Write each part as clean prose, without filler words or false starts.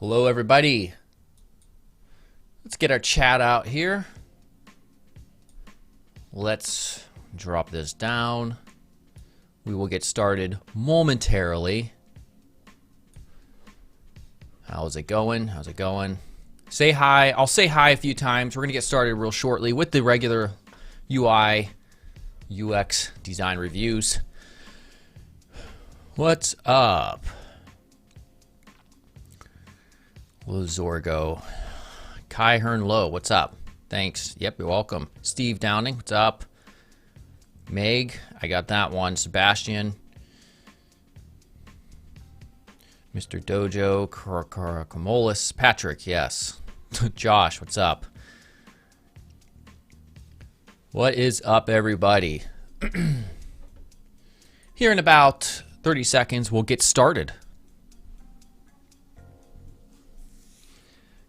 Hello everybody. Let's get our chat out here. Let's drop this down. We will get started momentarily. How's it going? How's it going? Say hi. I'll say hi a few times. We're gonna get started real shortly with the regular UI UX design reviews. What's up? Zorgo. Kai Hearn Low, what's up? Thanks. Yep, you're welcome. Steve Downing, what's up? Meg, I got that one. Sebastian. Mr. Dojo, Kamolis, Patrick, yes. Josh, what's up? What is up, everybody? Here in about 30 seconds, we'll get started.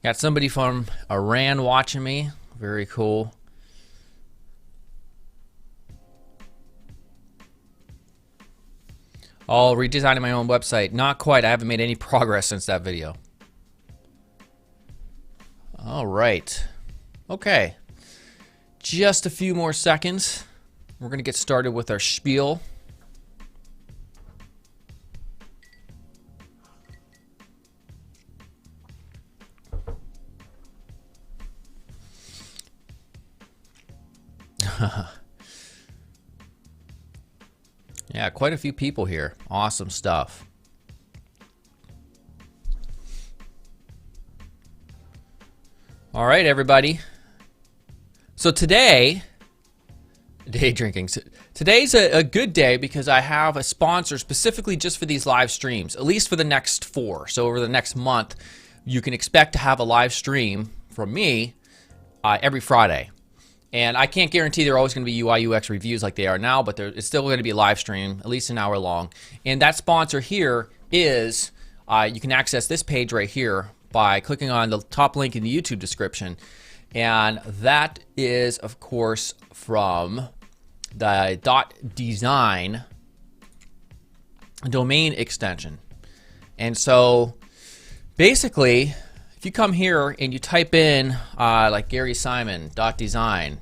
Got somebody from Iran watching me. Very cool. All redesigning my own website. Not quite. I haven't made any progress since that video. All right. Okay. Just a few more seconds. We're going to get started with our spiel. Yeah, quite a few people here. Awesome stuff. All right, everybody. So today, day drinking. Today's a good day because I have a sponsor specifically just for these live streams, at least for the next 4. So over the next month, you can expect to have a live stream from me every Friday. And I can't guarantee they're always going to be UI UX reviews like they are now, but it's still going to be a live stream, at least an hour long. And that sponsor here is, you can access this page right here by clicking on the top link in the YouTube description. And that is, of course, from the .design domain extension. And so basically, if you come here and you type in like Gary Simon .design,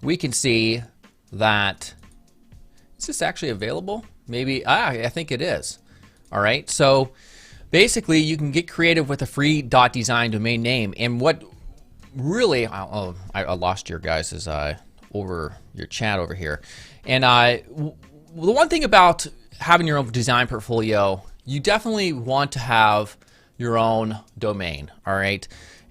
we can see that, is this actually available? Maybe, I think it is. All right, so basically you can get creative with a free .design domain name. And what really, I lost your guys' over your chat over here. And the one thing about having your own design portfolio, you definitely want to have your own domain, all right?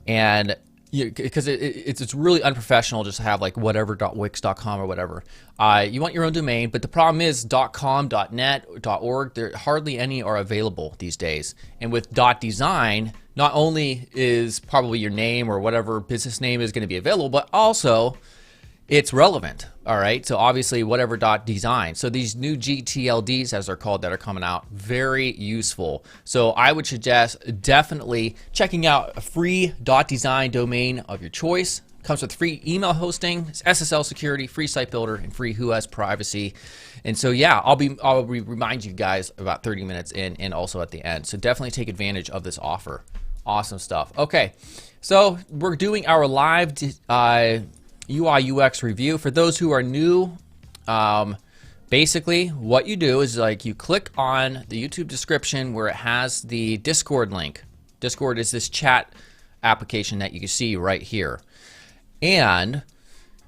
And because it's really unprofessional just to have like whatever.wix.com or whatever. You want your own domain, but the problem is .com, .net, .org, there hardly any are available these days. And with .design, not only is probably your name or whatever business name is going to be available, but also it's relevant, all right? So obviously whatever .design. So these new GTLDs, as they're called, that are coming out, very useful. So I would suggest definitely checking out a free .design domain of your choice. Comes with free email hosting, SSL security, free site builder, and free Who Has Privacy. And so yeah, I'll remind you guys about 30 minutes in and also at the end. So definitely take advantage of this offer. Awesome stuff. Okay, so we're doing our live UI UX review. For those who are new, basically what you do is like you click on the YouTube description where it has the Discord link. Discord is this chat application that you can see right here. And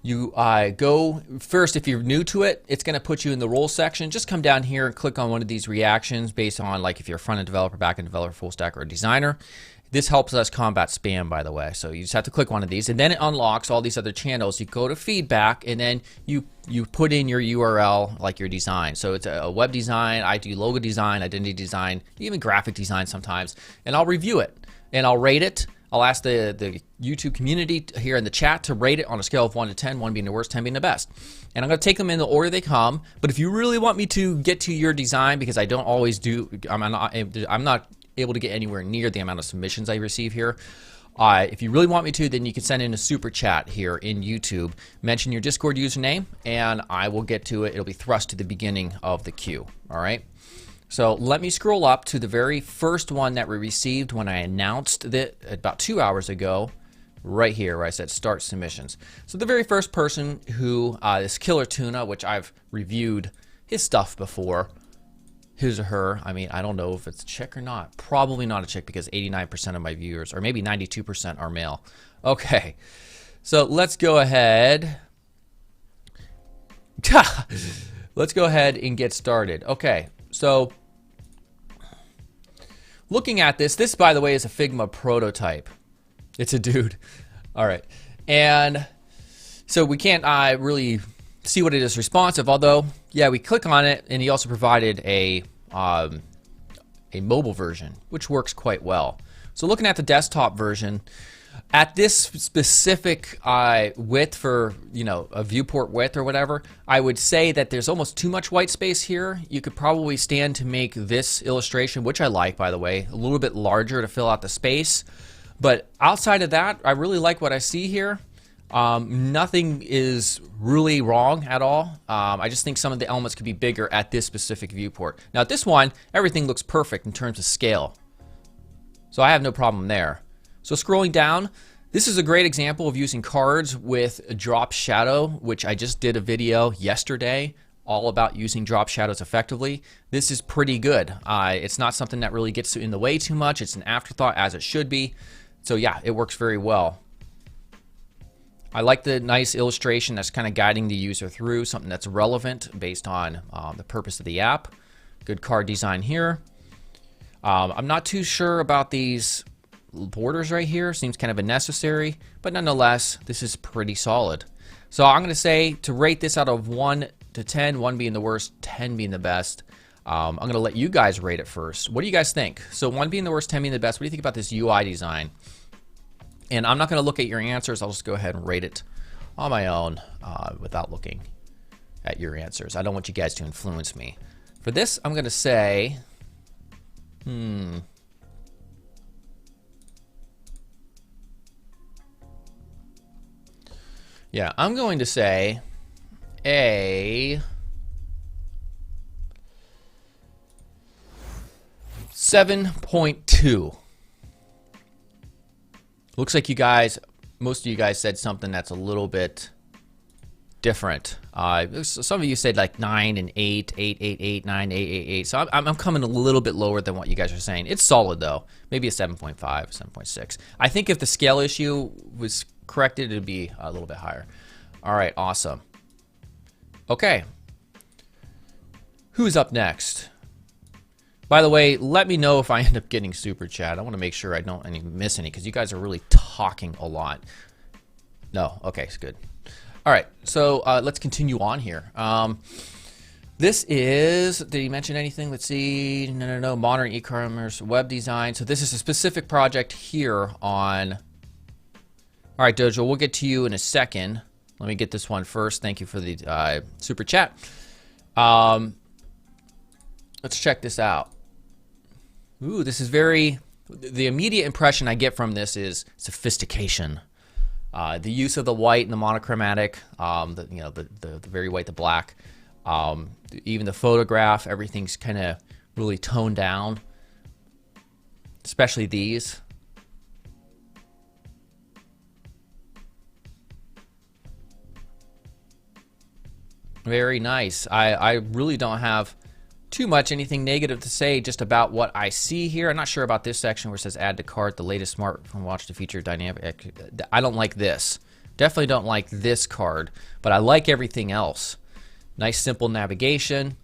you go first, if you're new to it, it's going to put you in the role section. Just come down here and click on one of these reactions based on like if you're a front-end developer, back-end developer, full stack, or a designer. This helps us combat spam, by the way. So you just have to click one of these, and then it unlocks all these other channels. You go to feedback, and then you put in your URL, like your design. So it's a web design, I do logo design, identity design, even graphic design sometimes, and I'll review it, and I'll rate it. I'll ask the YouTube community here in the chat to rate it on a scale of 1 to 10, 1 being the worst, 10 being the best. And I'm going to take them in the order they come. But if you really want me to get to your design, because I don't always do, I'm not able to get anywhere near the amount of submissions I receive here. If you really want me to, then you can send in a super chat here in YouTube. Mention your Discord username, and I will get to it. It'll be thrust to the beginning of the queue. All right. So let me scroll up to the very first one that we received when I announced it about 2 hours ago, right here where I said start submissions. So the very first person who is Killer Tuna, which I've reviewed his stuff before, his or her, I mean, I don't know if it's a chick or not. Probably not a chick because 89% of my viewers, or maybe 92% are male. Okay, so let's go ahead. Let's go ahead and get started. Okay, so looking at this by the way is a Figma prototype. It's a dude. All right, and so we can't really see what it is responsive, although yeah, we click on it and he also provided a mobile version, which works quite well. So looking at the desktop version, at this specific width for, you know, a viewport width or whatever, I would say that there's almost too much white space here. You could probably stand to make this illustration, which I like by the way, a little bit larger to fill out the space. But outside of that, I really like what I see here. Nothing is really wrong at all. I just think some of the elements could be bigger at this specific viewport. Now at this one, everything looks perfect in terms of scale. So I have no problem there. So scrolling down, this is a great example of using cards with a drop shadow, which I just did a video yesterday all about using drop shadows effectively. This is pretty good. It's not something that really gets in the way too much. It's an afterthought as it should be. So yeah, it works very well. I like the nice illustration that's kind of guiding the user through something that's relevant based on the purpose of the app. Good card design here. I'm not too sure about these borders right here. Seems kind of unnecessary, but nonetheless, this is pretty solid. So I'm going to say to rate this out of 1 to 10, 1 being the worst, 10 being the best. I'm going to let you guys rate it first. What do you guys think? So 1 being the worst, 10 being the best. What do you think about this UI design? And I'm not going to look at your answers. I'll just go ahead and rate it on my own without looking at your answers. I don't want you guys to influence me. For this, I'm going to say, yeah, I'm going to say a 7.2. Looks like you guys, most of you guys said something that's a little bit different. Some of you said like 9 and 8, 8, 8, 8, 9, 8, 8, 8. So I'm coming a little bit lower than what you guys are saying. It's solid though. Maybe a 7.5, 7.6. I think if the scale issue was corrected, it'd be a little bit higher. All right, awesome. Okay. Who's up next? By the way, let me know if I end up getting super chat. I want to make sure I don't miss any because you guys are really talking a lot. No, okay, it's good. All right, so let's continue on here. This is, did he mention anything? Let's see. No. Modern e-commerce web design. So this is a specific project here on. All right, Dojo, we'll get to you in a second. Let me get this one first. Thank you for the super chat. Let's check this out. Ooh, this is very, the immediate impression I get from this is sophistication. The use of the white and the monochromatic, the very white, the black, even the photograph, everything's kind of really toned down, especially these. Very nice. I really don't have too much anything negative to say just about what I see here. I'm not sure about this section where it says add to cart, the latest smartphone watch to feature dynamic. I don't like this. Definitely don't like this card, but I like everything else. Nice simple navigation.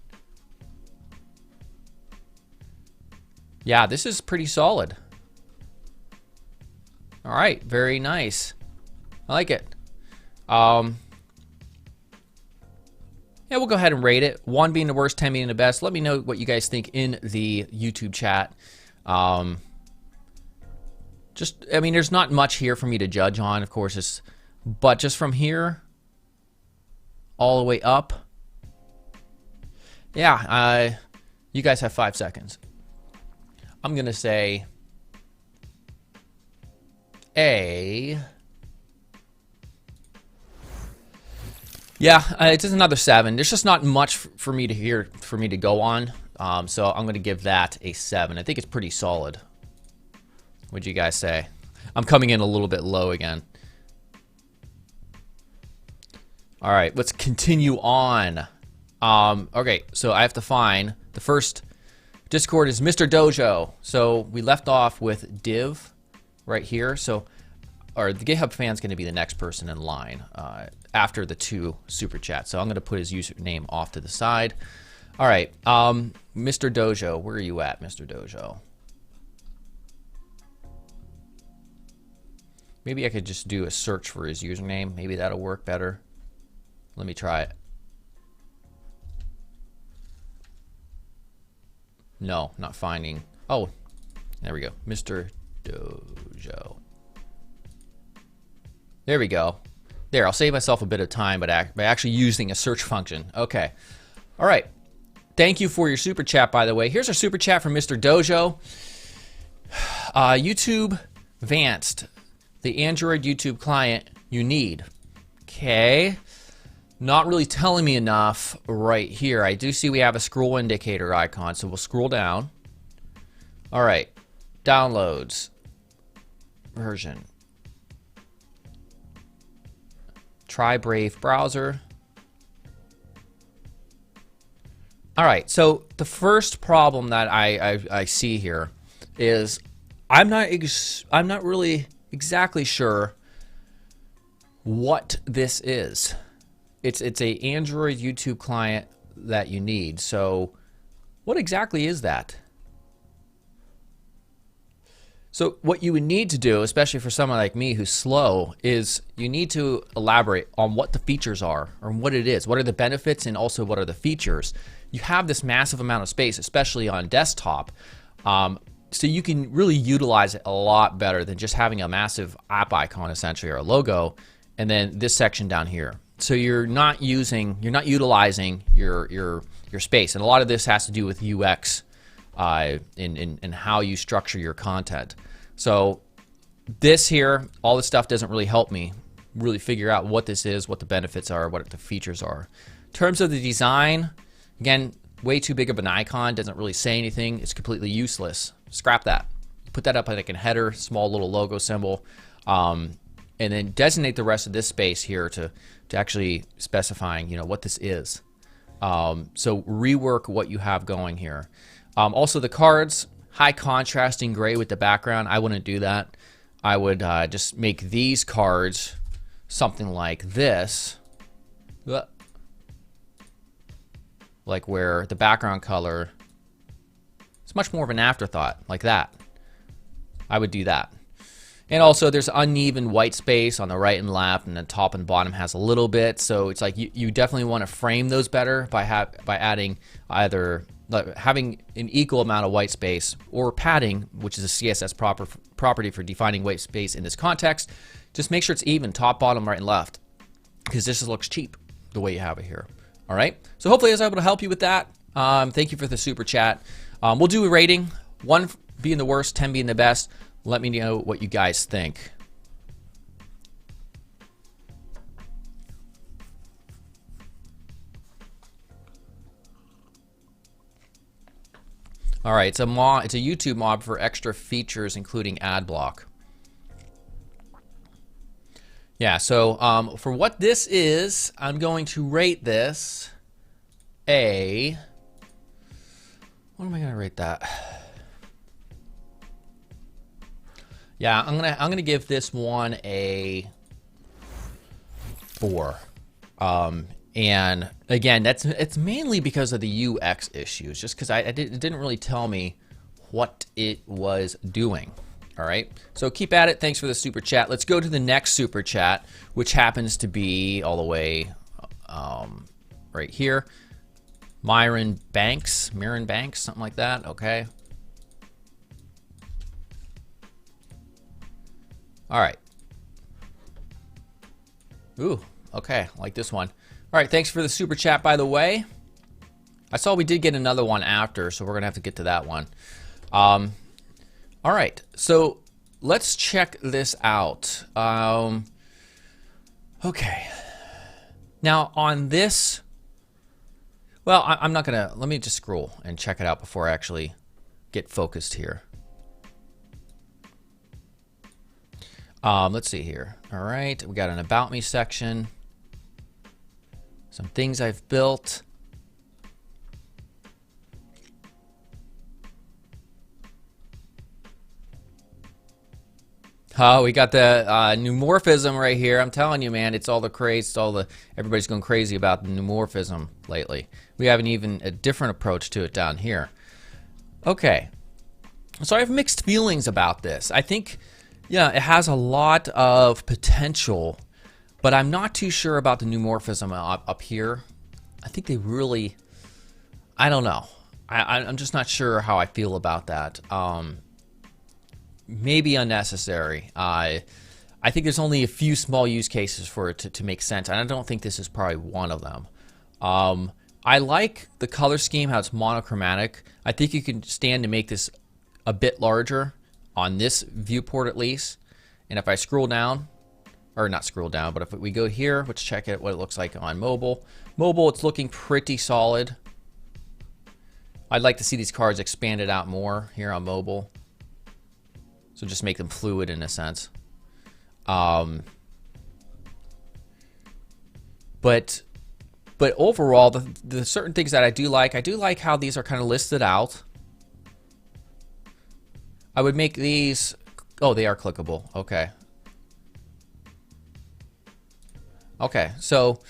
Yeah, this is pretty solid. All right, very nice. I like it. Yeah, we'll go ahead and rate it. 1 being the worst, 10 being the best. Let me know what you guys think in the YouTube chat. I mean, there's not much here for me to judge on, of course, but just from here all the way up. Yeah, you guys have 5 seconds. I'm going to say a... Yeah, it's just another 7. There's just not much for me to go on. So I'm going to give that a 7. I think it's pretty solid. What'd you guys say? I'm coming in a little bit low again. All right, let's continue on. Okay, so I have to find the first Discord is Mr. Dojo. So we left off with div right here. So, or the GitHub fan's going to be the next person in line after the 2 super chats. So I'm going to put his username off to the side. All right, Mr. Dojo, where are you at, Mr. Dojo? Maybe I could just do a search for his username. Maybe that'll work better. Let me try it. No, not finding. Oh, there we go. Mr. Dojo. There we go. There, I'll save myself a bit of time by actually using a search function. Okay. All right. Thank you for your super chat, by the way. Here's our super chat from Mr. Dojo. YouTube Vanced, the Android YouTube client you need. Okay. Not really telling me enough right here. I do see we have a scroll indicator icon, so we'll scroll down. All right, downloads, version. Try Brave browser. All right, so the first problem that I see here is I'm not really exactly sure what this is. It's a Android YouTube client that you need. So what exactly is that? So what you would need to do, especially for someone like me who's slow, is you need to elaborate on what the features are or what it is. What are the benefits and also what are the features? You have this massive amount of space, especially on desktop. So you can really utilize it a lot better than just having a massive app icon essentially or a logo and then this section down here. So you're not utilizing your space, and a lot of this has to do with UX in how you structure your content. So this here, all this stuff doesn't really help me really figure out what this is, what the benefits are, what the features are. In terms of the design, again, way too big of an icon, doesn't really say anything. It's completely useless. Scrap that. Put that up like a header, small little logo symbol, and then designate the rest of this space here to actually specifying, what this is. So rework what you have going here. Also the cards, high contrasting gray with the background. I wouldn't do that. I would just make these cards something like this. Like where the background color is much more of an afterthought, like that. I would do that. And also there's uneven white space on the right and left, and the top and bottom has a little bit. So it's like you definitely want to frame those better by adding either having an equal amount of white space or padding, which is a CSS property for defining white space in this context. Just make sure it's even, top, bottom, right, and left, because this just looks cheap the way you have it here. All right. So hopefully I was able to help you with that. Thank you for the super chat. We'll do a rating, 1 being the worst, 10 being the best. Let me know what you guys think. All right, it's a YouTube mod for extra features, including ad block. Yeah, so for what this is, I'm going to rate this a. What am I going to rate that? Yeah, I'm gonna give this one a 4. And again, it's mainly because of the UX issues, just because it didn't really tell me what it was doing. All right, so keep at it. Thanks for the super chat. Let's go to the next super chat, which happens to be all the way right here. Myron Banks, something like that. Okay. All right. Ooh, okay, like this one. All right, thanks for the super chat, by the way. I saw we did get another one after, so we're gonna have to get to that one. All right, so let's check this out. Okay. Now on this Well, I'm not gonna, let me just scroll and check it out before I actually get focused here. Let's see here. All right, we got an About Me section. Some things I've built. Oh, we got the pneumorphism right here. I'm telling you, man, it's all the craze. It's all the, everybody's going crazy about the pneumorphism lately. We have even a different approach to it down here. Okay, so I have mixed feelings about this. I think, yeah, it has a lot of potential, but I'm not too sure about the pneumorphism up here. I think they really, I don't know. I'm just not sure how I feel about that. Maybe unnecessary. I think there's only a few small use cases for it to make sense, and I don't think this is probably one of them. I like the color scheme, how it's monochromatic. I think you can stand to make this a bit larger on this viewport at least. And if I scroll down, or not scroll down, but if we go here, let's check it what it looks like on mobile. Mobile, it's looking pretty solid. I'd like to see these cards expanded out more here on mobile. So just make them fluid in a sense. But overall, the certain things that I do like how these are kind of listed out. I would make these, oh, they are clickable. Okay. Okay, so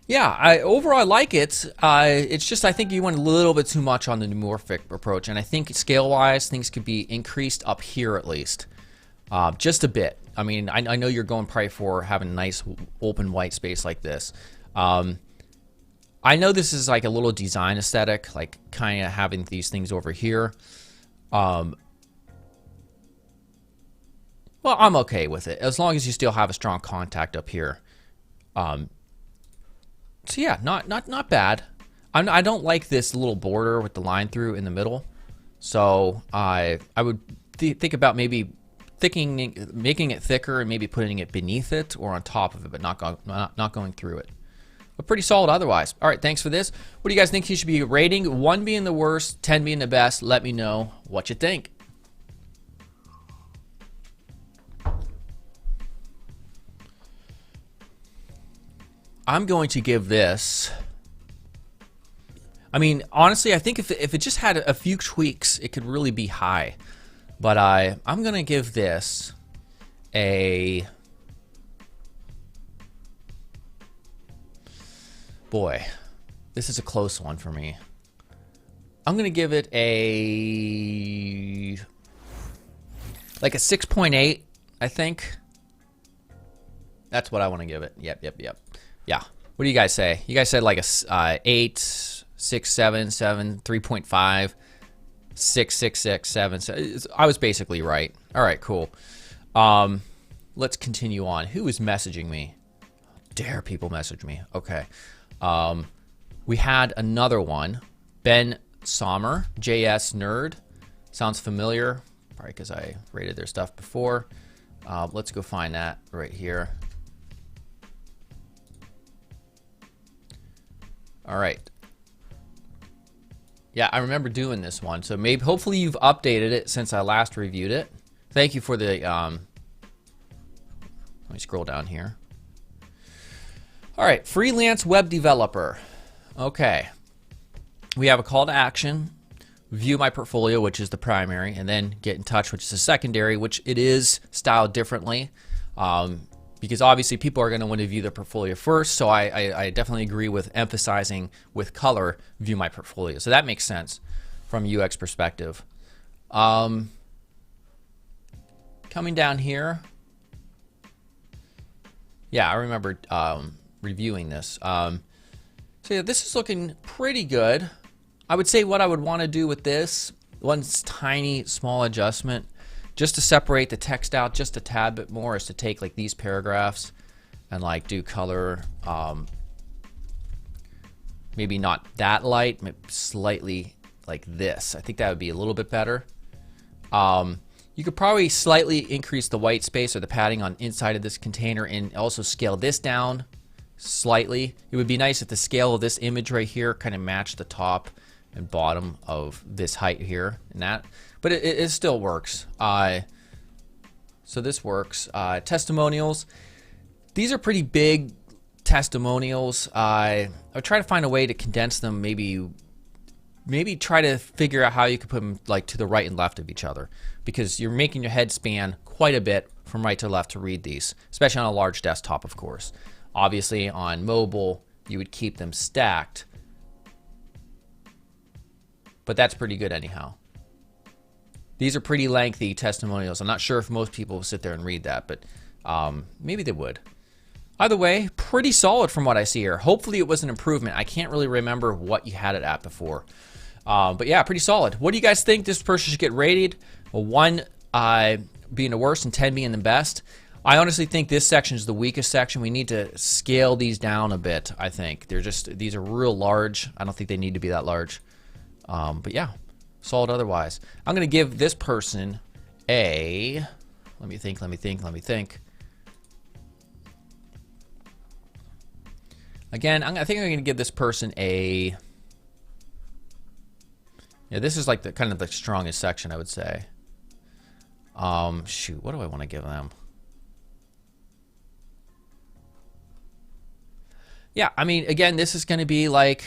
yeah, overall I like it. It's just I think you went a little bit too much on the pneumorphic approach, and I think scale-wise things could be increased up here at least, just a bit. I mean, I know you're going probably for having a nice open white space like this. I know this is like a little design aesthetic, like kind of having these things over here. Well, I'm okay with it as long as you still have a strong contact up here. So yeah, not bad. I don't like this little border with the line through in the middle. So I would think about maybe making it thicker and maybe putting it beneath it or on top of it, but not going through it. But pretty solid otherwise. All right, thanks for this. What do you guys think he should be rating? 1 being the worst, 10 being the best. Let me know what you think. I'm going to give this, I mean, honestly, I think if it just had a few tweaks, it could really be high. But I'm going to give this a, boy, this is a close one for me. I'm going to give it a, like a 6.8, I think. That's what I want to give it. Yep. Yeah. What do you guys say? You guys said like a 8, 6, 7, 7, 3.5, 6, 6, 6, 7. I was basically right. All right, cool. Let's continue on. Who is messaging me? Dare people message me. Okay. We had another one. Ben Saumur J, Snerd. Sounds familiar. Probably because I rated their stuff before. Let's go find that right here. All right. Yeah, I remember doing this one. So maybe, hopefully you've updated it since I last reviewed it. Thank you for the, let me scroll down here. All right, freelance web developer. Okay. We have a call to action, view my portfolio, which is the primary, and then get in touch, which is the secondary, which it is styled differently. Because obviously people are going to want to view their portfolio first, so I definitely agree with emphasizing with color, view my portfolio. So that makes sense from a UX perspective. Coming down here, yeah, I remember reviewing this. So yeah, this is looking pretty good. I would say what I would want to do with this, one tiny small adjustment, just to separate the text out just a tad bit more, is to take like these paragraphs and like do color, maybe not that light, maybe slightly like this. I think that would be a little bit better. You could probably slightly increase the white space or the padding on inside of this container and also scale this down slightly. It would be nice if the scale of this image right here kind of matched the top and bottom of this height here and that, but it still works. So this works. Testimonials. These are pretty big testimonials. I'll try to find a way to condense them. Maybe try to figure out how you could put them like to the right and left of each other, because you're making your head span quite a bit from right to left to read these, especially on a large desktop, of course. Obviously on mobile, you would keep them stacked, but that's pretty good anyhow. These are pretty lengthy testimonials. I'm not sure if most people will sit there and read that, but maybe they would. Either way, pretty solid from what I see here. Hopefully it was an improvement. I can't really remember what you had it at before. But yeah, pretty solid. What do you guys think this person should get rated? Well, 1 being the worst and 10 being the best. I honestly think this section is the weakest section. We need to scale these down a bit, I think. These are real large. I don't think they need to be that large. But yeah, solid otherwise. I'm going to give this person a... Let me think. Again, I think I'm going to give this person a... Yeah, this is like the kind of the strongest section, I would say. Shoot, what do I want to give them? Yeah, I mean, again, this is going to be like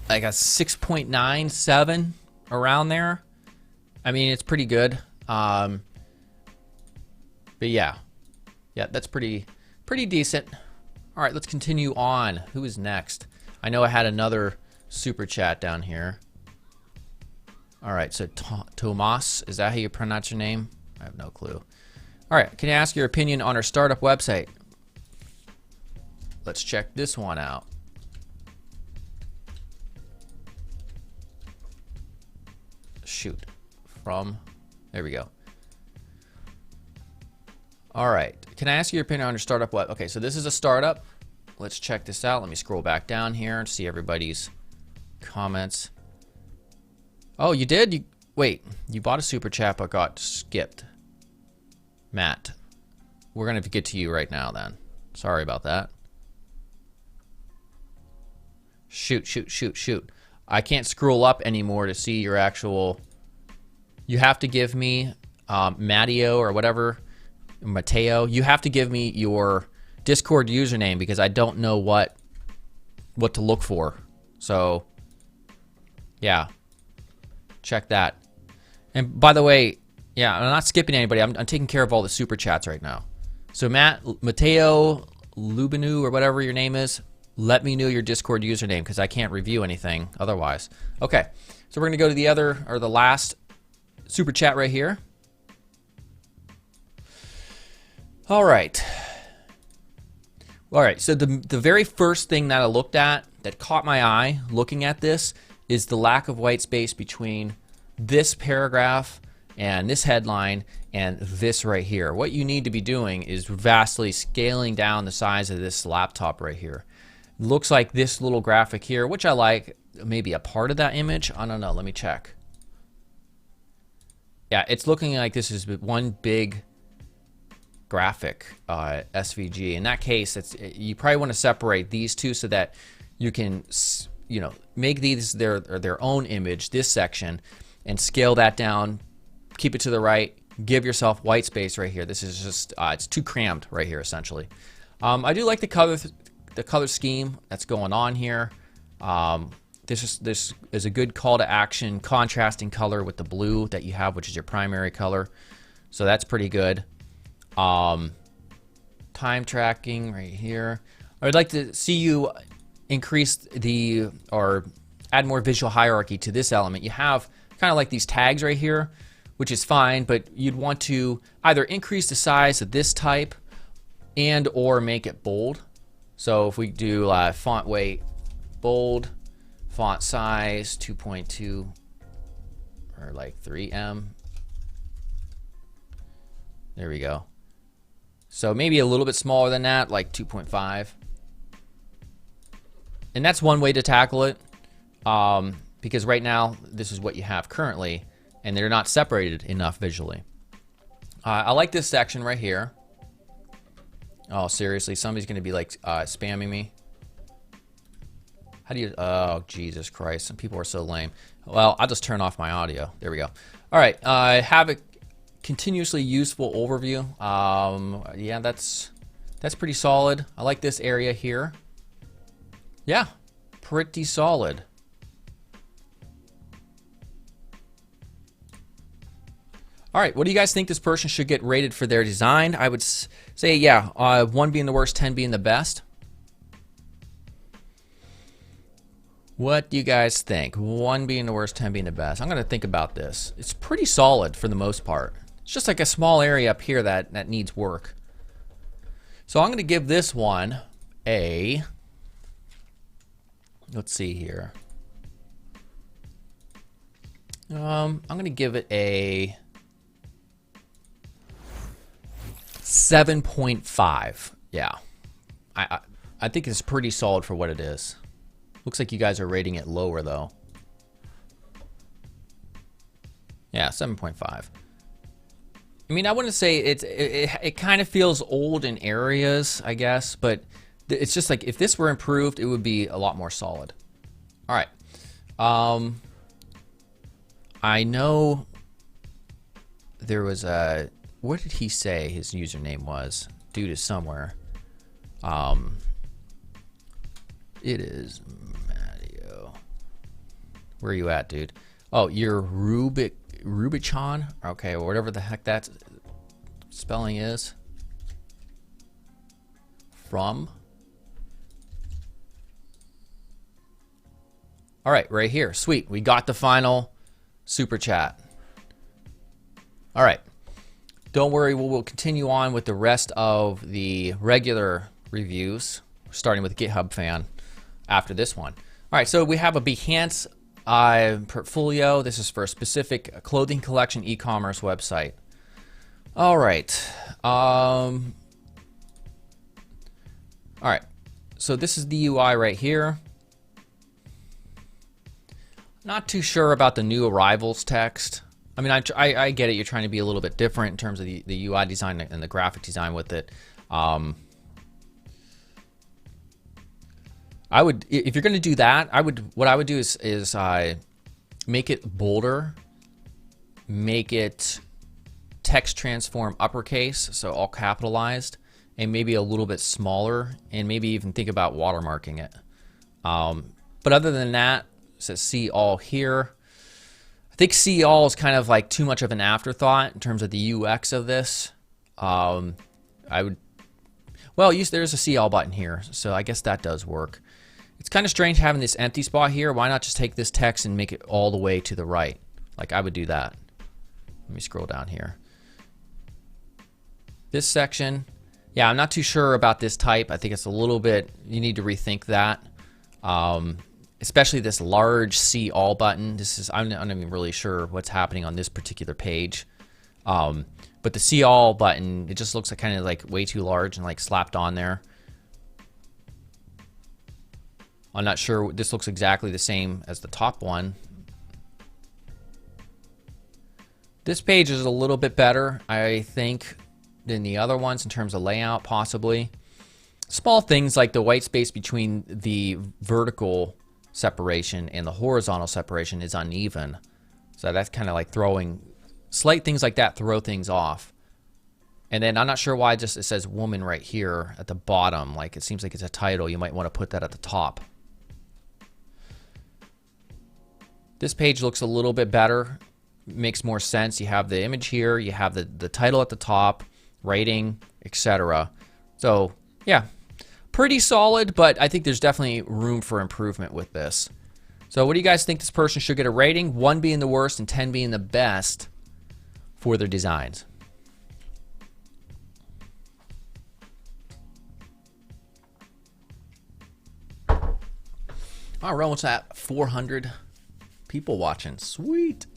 a 6.97 around there. I mean, it's pretty good. But yeah, that's pretty decent. All right, let's continue on. Who is next? I know I had another super chat down here. All right, so Tomas, is that how you pronounce your name? I have no clue. All right, can I ask your opinion on our startup website? Let's check this one out. Shoot, there we go. All right, can I ask your opinion on your startup web? Okay, so this is a startup. Let's check this out. Let me scroll back down here and see everybody's comments. Oh, you did? Wait, you bought a super chat but got skipped. Matt, we're gonna get to you right now then. Sorry about that. Shoot. I can't scroll up anymore to see your actual... You have to give me Matteo or whatever, Mateo. You have to give me your Discord username because I don't know what to look for. So, yeah. Check that. And by the way, yeah, I'm not skipping anybody. I'm taking care of all the super chats right now. So Mateo Lubinu or whatever your name is, let me know your Discord username because I can't review anything otherwise. Okay, so we're gonna go to the last super chat right here. All right, so the very first thing that I looked at that caught my eye looking at this is the lack of white space between this paragraph and this headline and this right here. What you need to be doing is vastly scaling down the size of this laptop right here. Looks like this little graphic here, which I like, maybe a part of that image. I don't know, let me check. Yeah, it's looking like this is one big graphic SVG. In that case, you probably want to separate these two so that you can, make these their own image, this section, and scale that down, keep it to the right, give yourself white space right here. This is just, it's too crammed right here, essentially. I do like the color scheme that's going on here. This is a good call to action, contrasting color with the blue that you have, which is your primary color. So that's pretty good. Time tracking right here. I would like to see you increase or add more visual hierarchy to this element. You have kind of like these tags right here, which is fine, but you'd want to either increase the size of this type and or make it bold. So if we do font weight, bold, font size 2.2 or like 3M. There we go. So maybe a little bit smaller than that, like 2.5. And that's one way to tackle it, because right now this is what you have currently, and they're not separated enough visually. I like this section right here. Oh, seriously, somebody's gonna be like spamming me. How do you, oh, Jesus Christ, some people are so lame. Well, I'll just turn off my audio. There we go. All right, have a continuously useful overview. Yeah, that's pretty solid. I like this area here. Yeah, pretty solid. All right, what do you guys think this person should get rated for their design? I would say, yeah, 1 being the worst, 10 being the best. What do you guys think? 1 being the worst, 10 being the best. I'm going to think about this. It's pretty solid for the most part. It's just like a small area up here that needs work. So I'm going to give this one a, let's see here. I'm going to give it a 7.5. Yeah. I think it's pretty solid for what it is. Looks like you guys are rating it lower though. Yeah, 7.5. I mean, I wouldn't say it kind of feels old in areas, I guess, but it's just like if this were improved, it would be a lot more solid. All right. I know there was a, what did he say his username was? Dude is somewhere. It is Matteo. Where are you at, dude? Oh, you're Rubicon? Okay, or whatever the heck that spelling is. From. All right, right here. Sweet. We got the final super chat. All right. Don't worry, we'll continue on with the rest of the regular reviews, starting with GitHub fan after this one. All right, so we have a Behance portfolio. This is for a specific clothing collection e-commerce website. All right. All right. So this is the UI right here. Not too sure about the new arrivals text. I mean, I get it. You're trying to be a little bit different in terms of the UI design and the graphic design with it. I would, if you're going to do that, what I would do is make it bolder, make it text transform uppercase, so all capitalized, and maybe a little bit smaller, and maybe even think about watermarking it. But other than that, it says see all here. I think see all is kind of like too much of an afterthought in terms of the UX of this. I would, well, there's a see all button here, so I guess that does work. It's kind of strange having this empty spot here. Why not just take this text and make it all the way to the right? Like I would do that. Let me scroll down here. This section, yeah, I'm not too sure about this type. I think it's a little bit, you need to rethink that. Especially this large see all button. This is, I'm not even really sure what's happening on this particular page. But the see all button, it just looks like kind of like way too large and like slapped on there. I'm not sure, this looks exactly the same as the top one. This page is a little bit better, I think, than the other ones in terms of layout, possibly. Small things like the white space between the vertical separation and the horizontal separation is uneven. So that's kind of like throwing, slight things like that throw things off. And then I'm not sure why it says woman right here at the bottom. Like it seems like it's a title. You might want to put that at the top. This page looks a little bit better. Makes more sense. You have the image here. You have the title at the top, rating, etc. So yeah, pretty solid, but I think there's definitely room for improvement with this. So what do you guys think this person should get a rating? 1 being the worst and 10 being the best for their designs. All right, we're almost at 400 people watching. Sweet.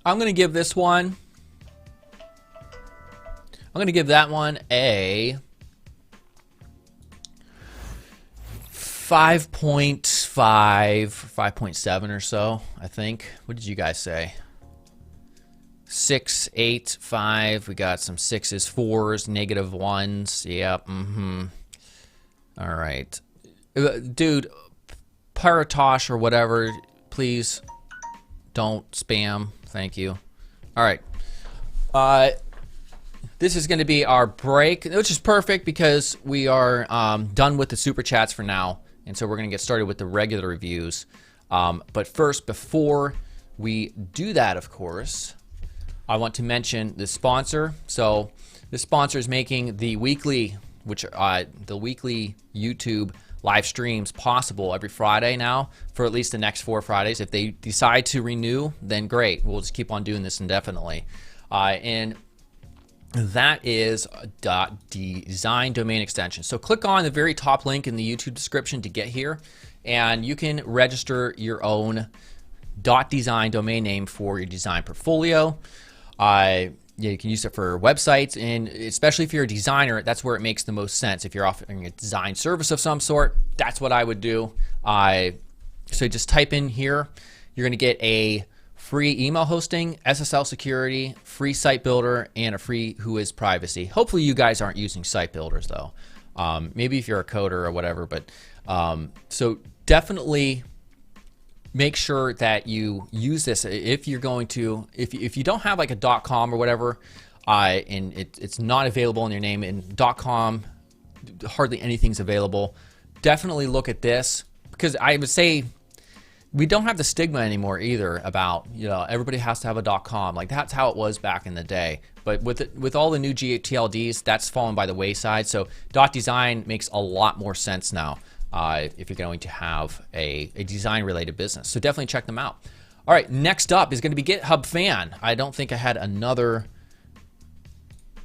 I'm going to give this one, I'm going to give that one a 5.5, 5.7 or so, I think. What did you guys say? 6, 8, 5. We got some 6s, 4s, -1s. Yep. All right. Dude, Paratosh or whatever, please don't spam. Thank you. All right. This is going to be our break, which is perfect because we are done with the super chats for now. And so we're going to get started with the regular reviews. But first, before we do that, of course, I want to mention the sponsor. So this sponsor is making the weekly, the weekly YouTube live streams possible every Friday now for at least the next 4 Fridays. If they decide to renew, then great. We'll just keep on doing this indefinitely. And that is .design domain extension. So click on the very top link in the YouTube description to get here, and you can register your own .design domain name for your design portfolio. You can use it for websites, and especially if you're a designer, that's where it makes the most sense. If you're offering a design service of some sort, that's what I would do. So just type in here. You're going to get a free email hosting, SSL security, free site builder, and a free Whois privacy. Hopefully you guys aren't using site builders though. Maybe if you're a coder or whatever, but so definitely make sure that you use this if you're going to, if you don't have like a .com or whatever, and it's not available in your name, and .com, hardly anything's available, definitely look at this, because I would say we don't have the stigma anymore either about, you know, everybody has to have a .com. Like that's how it was back in the day. But with all the new GTLDs, that's fallen by the wayside. So .design makes a lot more sense now if you're going to have a design related business. So definitely check them out. All right, next up is going to be GitHub fan. I don't think I had another.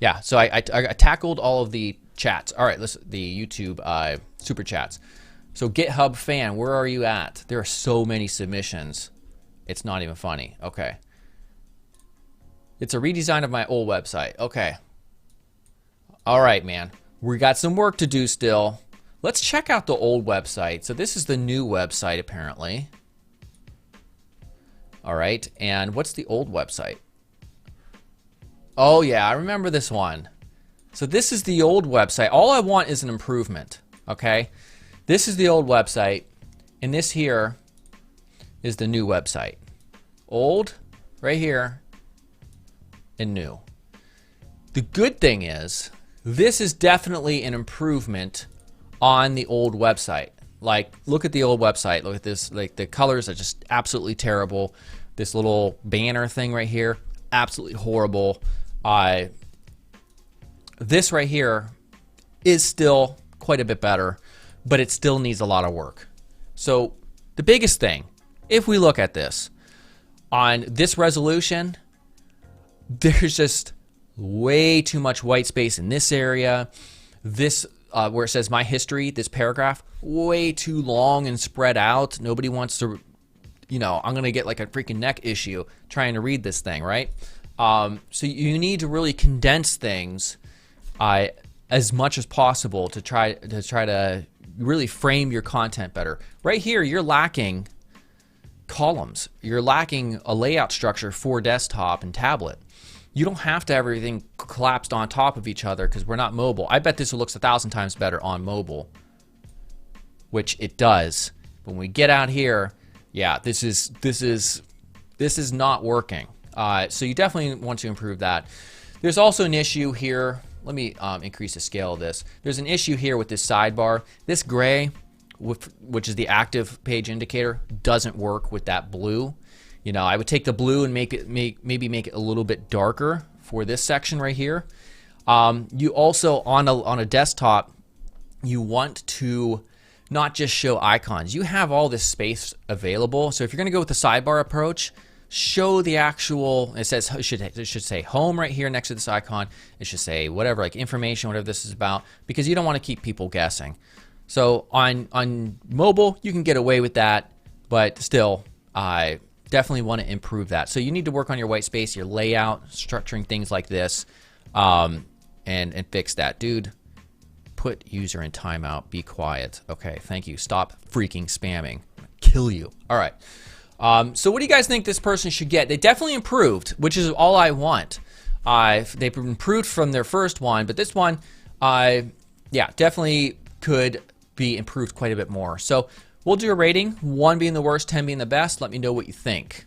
Yeah, so I tackled all of the chats. All right, listen, the YouTube super chats. So GitHub fan, where are you at? There are so many submissions. It's not even funny. Okay. It's a redesign of my old website. Okay. All right, man. We got some work to do still. Let's check out the old website. So this is the new website apparently. All right. And what's the old website? Oh yeah, I remember this one. So this is the old website. All I want is an improvement. Okay. This is the old website, and this here is the new website. Old, right here, and new. The good thing is, this is definitely an improvement on the old website. Like, look at the old website. Look at this. Like, the colors are just absolutely terrible. This little banner thing right here, absolutely horrible. This right here is still quite a bit better, but it still needs a lot of work. So the biggest thing, if we look at this, on this resolution, there's just way too much white space in this area. This, where it says my history, this paragraph, way too long and spread out. Nobody wants to, you know, I'm gonna get like a freaking neck issue trying to read this thing, right? So you need to really condense things as much as possible to try to really frame your content better. Right here, you're lacking columns. You're lacking a layout structure for desktop and tablet. You don't have to have everything collapsed on top of each other because we're not mobile. I bet this looks 1,000 times better on mobile, which it does. When we get out here, yeah, this is not working. So you definitely want to improve that. There's also an issue here. Let me increase the scale of this. There's an issue here with this sidebar. This gray, which is the active page indicator, doesn't work with that blue. You know, I would take the blue and maybe make it a little bit darker for this section right here. You also, on a desktop, you want to not just show icons. You have all this space available. So if you're going to go with the sidebar approach, show the actual, it should say home right here next to this icon. It should say whatever, like information, whatever this is about, because you don't want to keep people guessing. So on mobile, you can get away with that, but still, I definitely want to improve that. So you need to work on your white space, your layout, structuring things like this, and fix that. Dude, put user in timeout, be quiet. Okay, thank you. Stop freaking spamming. Kill you. All right. So what do you guys think this person should get? They definitely improved, which is all I want. They've improved from their first one, but this one, yeah, definitely could be improved quite a bit more. So we'll do a rating, 1 being the worst, 10 being the best. Let me know what you think.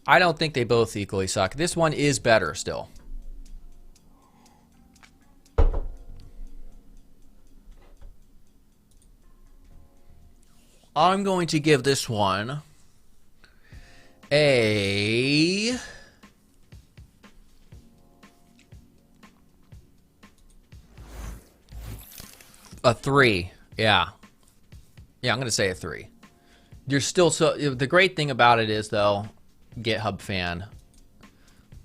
I don't think they both equally suck. This one is better still. I'm going to give this one a 3. Yeah, I'm gonna say a 3. You're still the great thing about it is though, GitHub fan,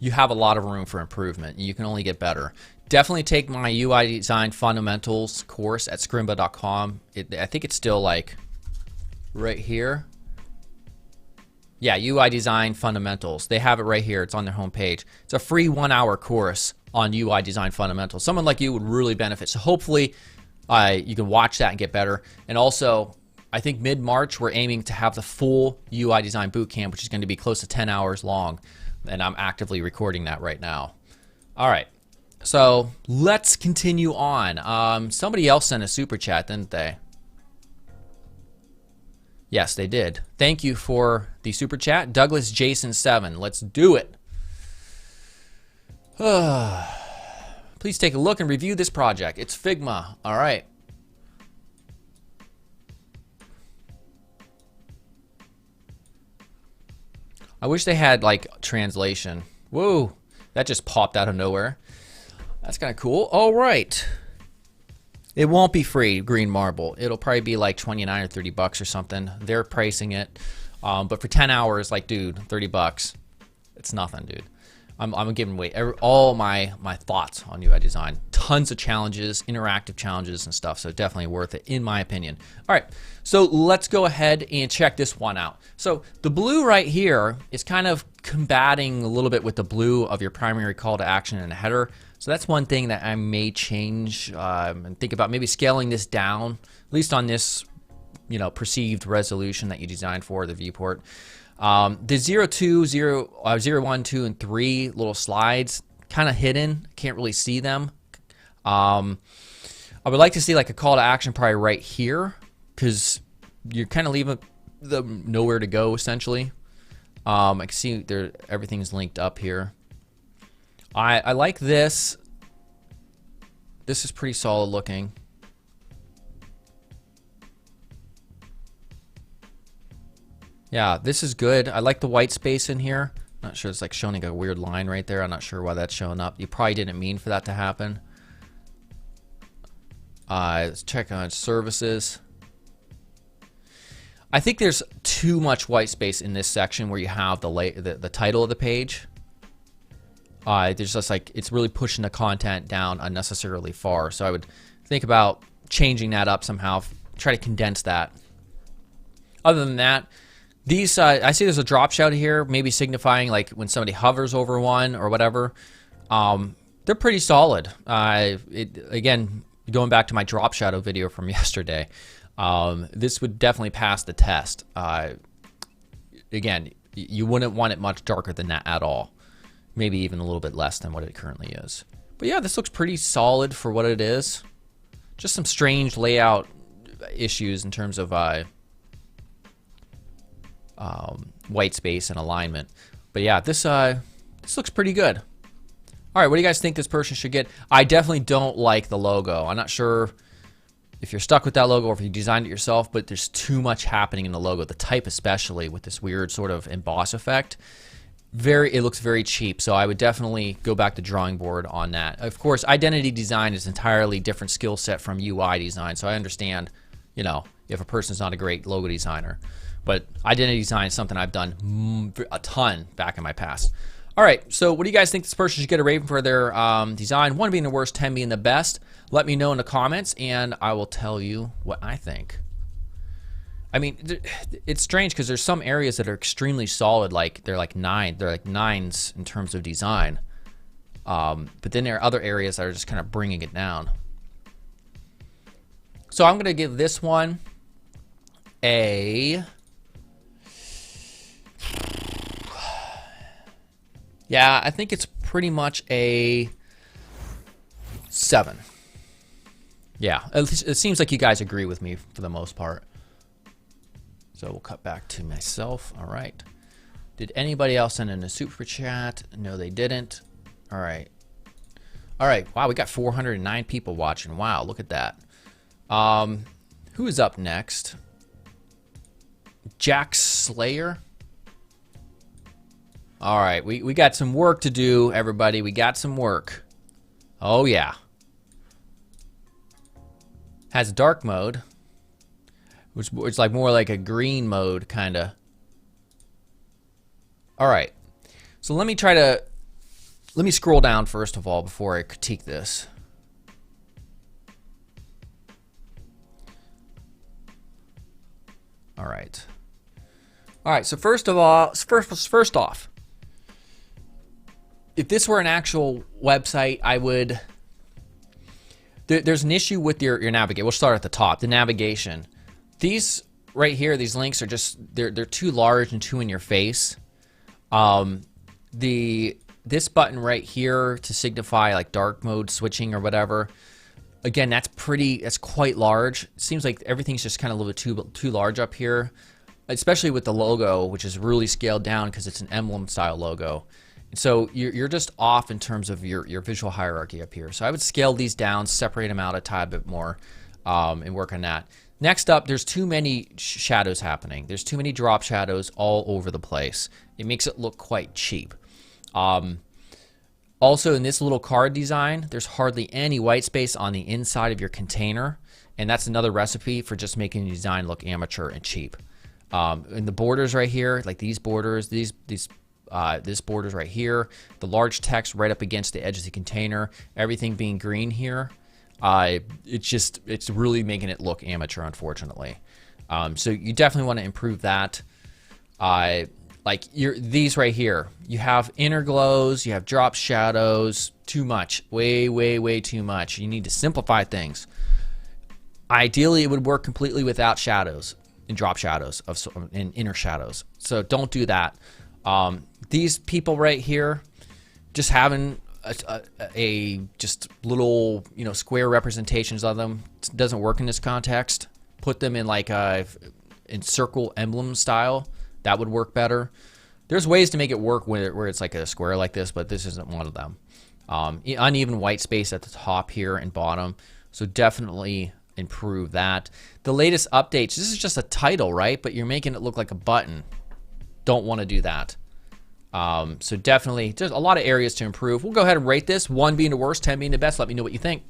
you have a lot of room for improvement. You can only get better. Definitely take my UI design fundamentals course at scrimba.com. I think it's still like right here. Yeah, UI design fundamentals. They have it right here. It's on their homepage. It's a free 1-hour course on UI design fundamentals. Someone like you would really benefit. So hopefully you can watch that and get better. And also, I think mid-March, we're aiming to have the full UI design bootcamp, which is going to be close to 10 hours long. And I'm actively recording that right now. All right. So let's continue on. Somebody else sent a super chat, didn't they? Yes, they did. Thank you for the super chat. Douglas Jason 7. Let's do it. Please take a look and review this project. It's Figma. All right. I wish they had like translation. Whoa, that just popped out of nowhere. That's kind of cool. All right. It won't be free, Green Marble. It'll probably be like 29 or 30 bucks or something. They're pricing it. But for 10 hours, like, dude, 30 bucks. It's nothing, dude. I'm giving away all my thoughts on UI design. Tons of challenges, interactive challenges and stuff. So definitely worth it, in my opinion. All right, so let's go ahead and check this one out. So the blue right here is kind of combating a little bit with the blue of your primary call to action and header. So that's one thing that I may change and think about maybe scaling this down, at least on this, you know, perceived resolution that you designed for the viewport. The 0, 2, 0, 0, 1, 2, and 3 little slides kind of hidden. Can't really see them. I would like to see like a call to action probably right here because you're kind of leaving them nowhere to go essentially. I can see there everything's linked up here. I like this. This is pretty solid looking. Yeah, this is good. I like the white space in here. Not sure, it's like showing a weird line right there. I'm not sure why that's showing up. You probably didn't mean for that to happen. Let's check on services. I think there's too much white space in this section where you have the title of the page. There's just like, it's really pushing the content down unnecessarily far. So I would think about changing that up somehow, try to condense that. Other than that, these, I see there's a drop shadow here, maybe signifying like when somebody hovers over one or whatever. They're pretty solid. Again, going back to my drop shadow video from yesterday, this would definitely pass the test. Again, you wouldn't want it much darker than that at all. Maybe even a little bit less than what it currently is. But yeah, this looks pretty solid for what it is. Just some strange layout issues in terms of white space and alignment. But yeah, this looks pretty good. All right, what do you guys think this person should get? I definitely don't like the logo. I'm not sure if you're stuck with that logo or if you designed it yourself, but there's too much happening in the logo. The type especially with this weird sort of emboss effect. It looks very cheap, so I would definitely go back to drawing board on that. Of course, identity design is an entirely different skill set from UI design, so I understand, you know, if a person's not a great logo designer. But identity design is something I've done a ton back in my past. All right, so what do you guys think this person should get a rating for their design? 1 being the worst, 10 being the best. Let me know in the comments, and I will tell you what I think. I mean, it's strange because there's some areas that are extremely solid, like they're like 9s in terms of design. But then there are other areas that are just kind of bringing it down. So I'm going to give this one a... Yeah, I think it's pretty much a 7. Yeah, it seems like you guys agree with me for the most part. So we'll cut back to myself. All right. Did anybody else send in a super chat? No, they didn't. All right. All right. Wow, we got 409 people watching. Wow, look at that. Who is up next? Jax Slayer. All right, we got some work to do, everybody. We got some work. Oh, yeah. Has dark mode, which is like more like a green mode, kind of. All right. So let me scroll down first of all before I critique this. All right. All right, so first off, if this were an actual website, I would... There's an issue with your navigation. We'll start at the top, the navigation. These right here, these links are just, they're too large and too in your face. This button right here to signify like dark mode switching or whatever, again, that's quite large. It seems like everything's just kind of a little bit too large up here, especially with the logo, which is really scaled down because it's an emblem style logo. So you're just off in terms of your visual hierarchy up here. So I would scale these down, separate them out a tad bit more, and work on that. Next up, there's too many shadows happening. There's too many drop shadows all over the place. It makes it look quite cheap. Also, in this little card design, there's hardly any white space on the inside of your container, and that's another recipe for just making the design look amateur and cheap. In the borders right here, like these borders, this borders right here, the large text right up against the edge of the container, everything being green here, it's really making it look amateur, unfortunately. So you definitely want to improve that. Like these right here, you have inner glows, you have drop shadows, too much, way too much. You need to simplify things. Ideally, it would work completely without shadows and drop shadows and inner shadows. So don't do that. These people right here, just having a just little, square representations of them doesn't work in this context. Put them in like in circle emblem style. That would work better. There's ways to make it work where it's like a square like this, but this isn't one of them. Uneven white space at the top here and bottom. So definitely improve that. The latest updates, this is just a title, right? But you're making it look like a button. Don't want to do that. So definitely, there's a lot of areas to improve. We'll go ahead and rate this, 1 being the worst, 10 being the best. Let me know what you think.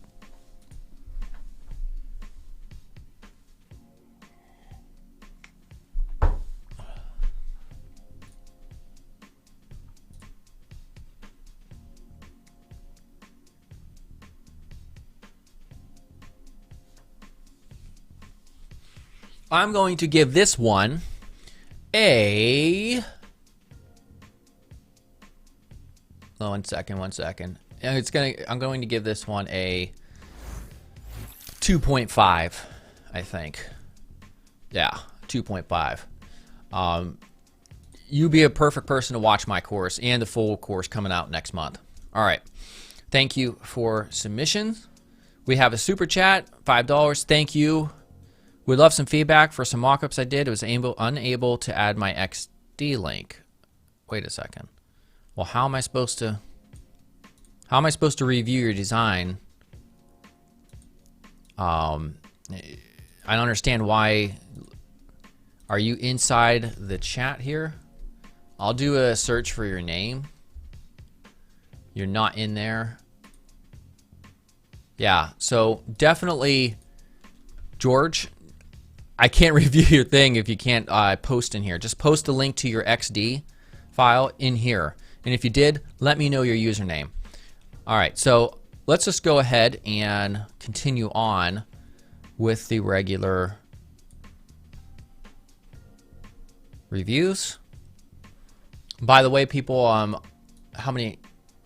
I'm going to give this one a... Oh, one second. I'm going to give this one a 2.5, I think. Yeah, 2.5. You be a perfect person to watch my course and the full course coming out next month. All right. Thank you for submissions. We have a super chat, $5. Thank you. We'd love some feedback for some mock-ups I did. I was unable to add my XD link. Wait a second. Well, how am I supposed to review your design? I don't understand why. Are you inside the chat here? I'll do a search for your name. You're not in there. Yeah, so definitely, George, I can't review your thing if you can't post in here. Just post a link to your XD file in here. And if you did, let me know your username. All right, so let's just go ahead and continue on with the regular reviews. By the way, people, how many?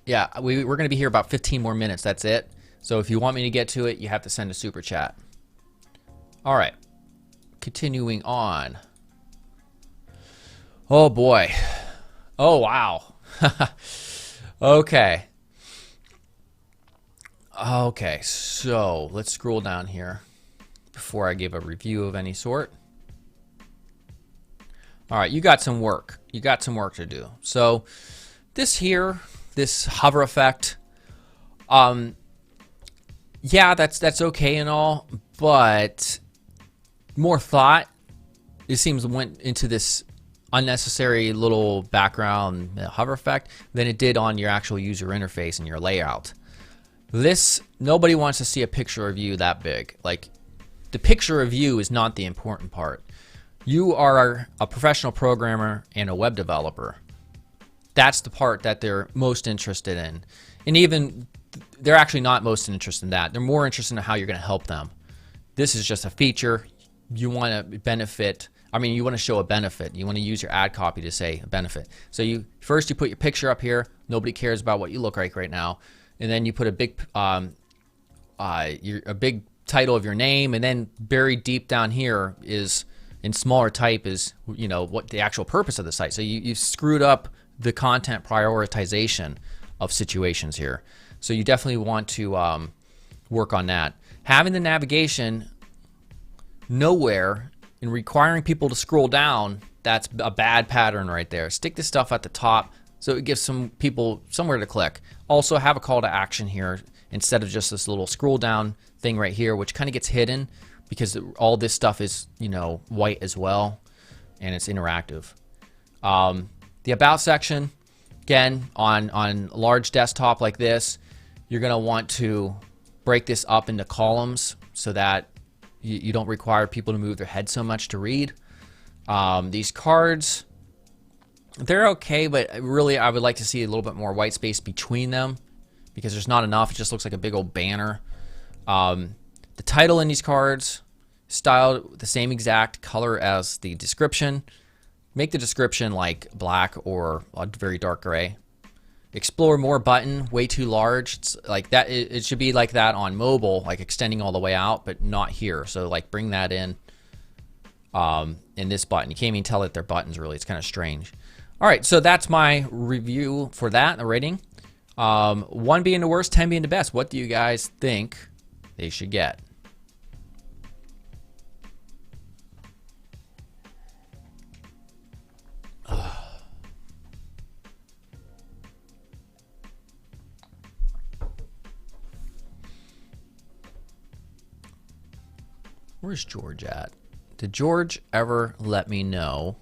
Yeah, we're going to be here about 15 more minutes. That's it. So if you want me to get to it, you have to send a super chat. All right, continuing on. Oh boy. Oh wow. Okay. Okay, so let's scroll down here before I give a review of any sort. All right, you got some work. You got some work to do. So this here, this hover effect, yeah, that's okay and all, but more thought, it seems, went into this unnecessary little background hover effect than it did on your actual user interface and your layout. This, nobody wants to see a picture of you that big. Like, the picture of you is not the important part. You are a professional programmer and a web developer. That's the part that they're most interested in. And even, they're actually not most interested in that. They're more interested in how you're going to help them. This is just a feature. You want to benefit. I mean, you want to show a benefit. You want to use your ad copy to say a benefit. So you first you put your picture up here. Nobody cares about what you look like right now. And then you put a big big title of your name, and then buried deep down here is, in smaller type, is, you know, what the actual purpose of the site. So you've screwed up the content prioritization of situations here. So you definitely want to work on that. Having the navigation nowhere and requiring people to scroll down, that's a bad pattern right there. Stick this stuff at the top so it gives some people somewhere to click. Also have a call to action here instead of just this little scroll down thing right here, which kind of gets hidden because all this stuff is, you know, white as well, and it's interactive. The about section, again, on a large desktop like this, you're going to want to break this up into columns so that you don't require people to move their head so much to read. These cards, they're okay, but really I would like to see a little bit more white space between them because there's not enough. It just looks like a big old banner. The title in these cards, styled the same exact color as the description. Make the description like black or a very dark gray. Explore more button, way too large. It's like that. It should be like that on mobile, like extending all the way out, but not here. So like bring that in this button. You can't even tell that they're buttons really. It's kind of strange. All right, so that's my review for that, the rating. 1 being the worst, 10 being the best. What do you guys think they should get? Where's George at? Did George ever let me know?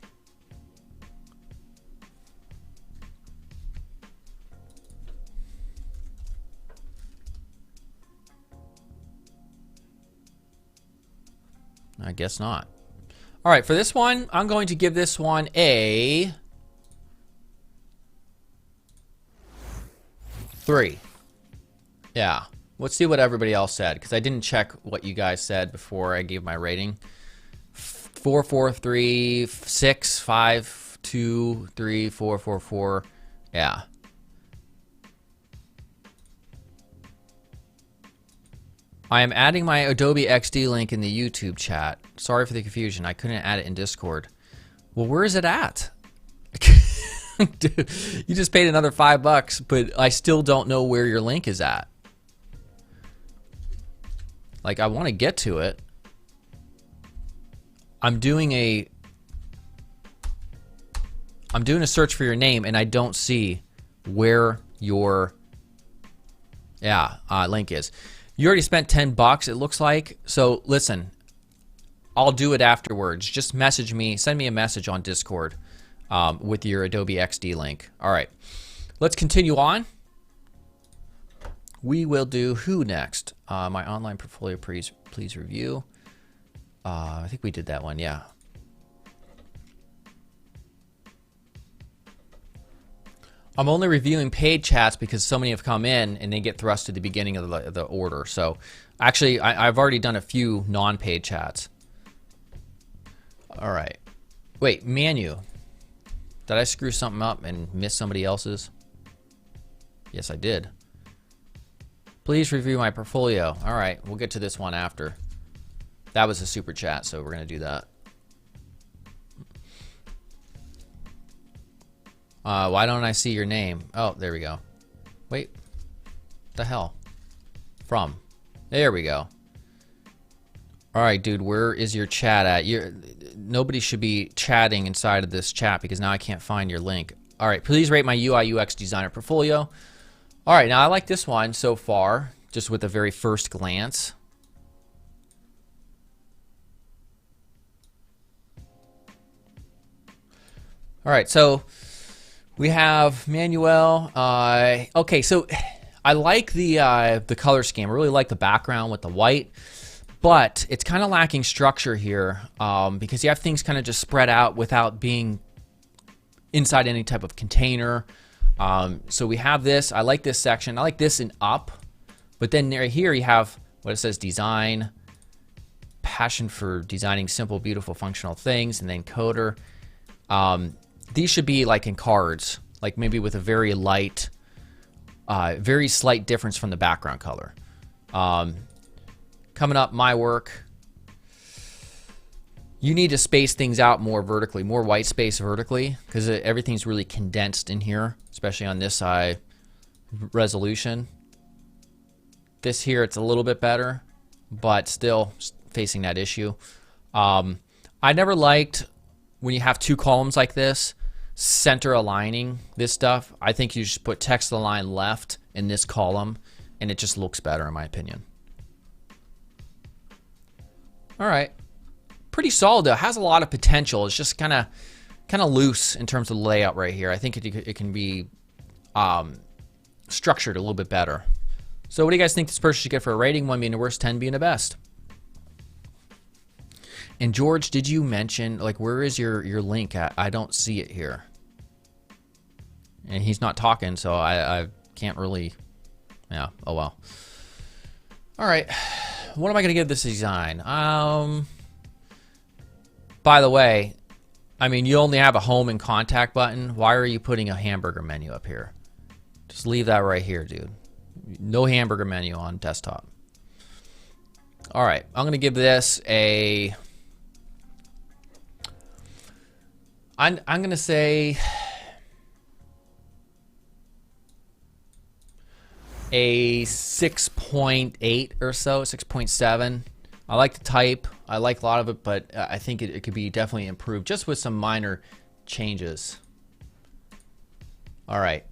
I guess not. All right, for this one, I'm going to give this one a 3. Yeah. Let's see what everybody else said, because I didn't check what you guys said before I gave my rating. 4, 4, 3, 6, 5, 2, 3, 4, 4, 4. Yeah. I am adding my Adobe XD link in the YouTube chat. Sorry for the confusion. I couldn't add it in Discord. Well, where is it at? Dude, you just paid another $5, but I still don't know where your link is at. Like, I want to get to it. I'm doing a search for your name, and I don't see where your link is. You already spent $10, it looks like. So listen, I'll do it afterwards. Just message me, send me a message on Discord with your Adobe XD link. All right, let's continue on. We will do who next? My online portfolio, please review. I think we did that one, yeah. I'm only reviewing paid chats because so many have come in and they get thrust to the beginning of the order. So actually, I've already done a few non-paid chats. All right. Wait, Manu. Did I screw something up and miss somebody else's? Yes, I did. Please review my portfolio. All right, we'll get to this one after. That was a super chat, so we're going to do that. Why don't I see your name? Oh, there we go. Wait. What the hell? From. There we go. All right, dude, where is your chat at? Nobody should be chatting inside of this chat because now I can't find your link. All right, please rate my UI UX designer portfolio. All right, now I like this one so far, just with the very first glance. All right, so we have Manuel. Okay, so I like the color scheme. I really like the background with the white, but it's kind of lacking structure here because you have things kind of just spread out without being inside any type of container. So we have this. I like this section. I like this in up, but then right here you have what it says: design, passion for designing simple, beautiful, functional things, and then coder. These should be like in cards, like maybe with a very light, very slight difference from the background color. Coming up, my work. You need to space things out more vertically, more white space vertically, because everything's really condensed in here, especially on this resolution. This here, it's a little bit better, but still facing that issue. I never liked when you have two columns like this, center aligning this stuff. I think you just put text align left in this column, and it just looks better in my opinion. All right. Pretty solid though. Has a lot of potential. It's just kind of loose in terms of layout right here. I think it can be structured a little bit better. So what do you guys think this person should get for a rating? 1 being the worst, 10 being the best. And George, did you mention, like, where is your link at? I don't see it here. And he's not talking, so I can't really, yeah, oh well. All right, what am I gonna give this design? By the way, I mean, you only have a home and contact button. Why are you putting a hamburger menu up here? Just leave that right here, dude. No hamburger menu on desktop. All right, I'm gonna give this a, I'm gonna say a 6.8 or so, 6.7. I like the type. I like a lot of it, but I think it could be definitely improved just with some minor changes. All right,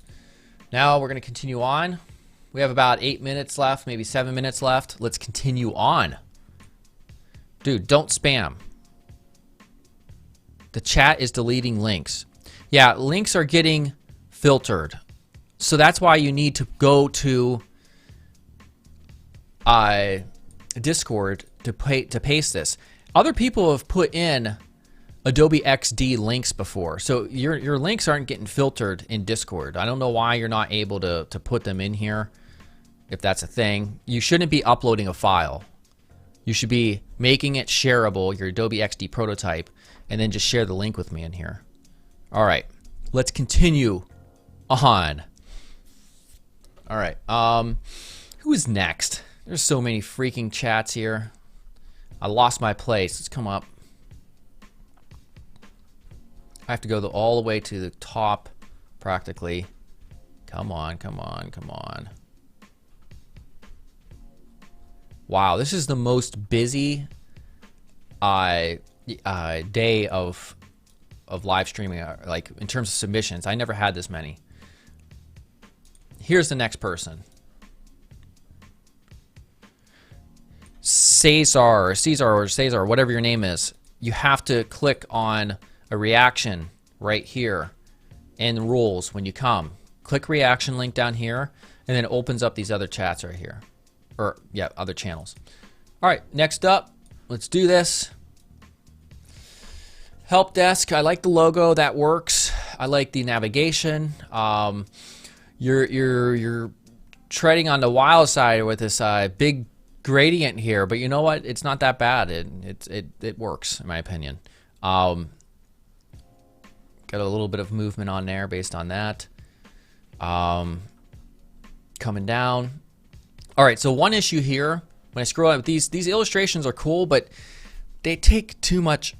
now we're gonna continue on. We have about 8 minutes left, maybe 7 minutes left. Let's continue on. Dude, don't spam. The chat is deleting links. Yeah, links are getting filtered. So that's why you need to go to Discord to paste this. Other people have put in Adobe XD links before. So your links aren't getting filtered in Discord. I don't know why you're not able to put them in here, if that's a thing. You shouldn't be uploading a file. You should be making it shareable, your Adobe XD prototype, and then just share the link with me in here. All right, let's continue on. All right, who is next? There's so many freaking chats here. I lost my place. Let's come up. I have to go all the way to the top, practically. Come on, come on, come on. Wow, this is the most busy day of live streaming, like in terms of submissions. I never had this many. Here's the next person. Cesar, whatever your name is. You have to click on a reaction right here in rules when you come. Click reaction link down here, and then it opens up these other chats right here. Or, yeah, other channels. All right, next up, let's do this. Help desk, I like the logo, that works. I like the navigation. You're treading on the wild side with this big gradient here, but you know what? It's not that bad. It works, in my opinion. Got a little bit of movement on there based on that. Coming down. All right, so one issue here when I scroll up, these illustrations are cool, but they take too much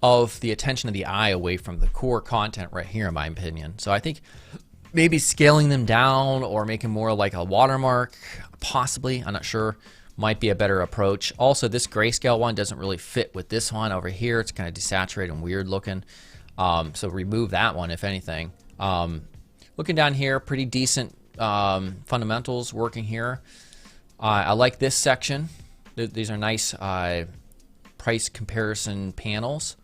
of the attention of the eye away from the core content right here, in my opinion. So I think maybe scaling them down or making more like a watermark, possibly, I'm not sure, might be a better approach. Also, this grayscale one doesn't really fit with this one over here. It's kind of desaturated and weird looking. So remove that one, if anything. Looking down here, pretty decent fundamentals working here. I like this section. These are nice price comparison panels.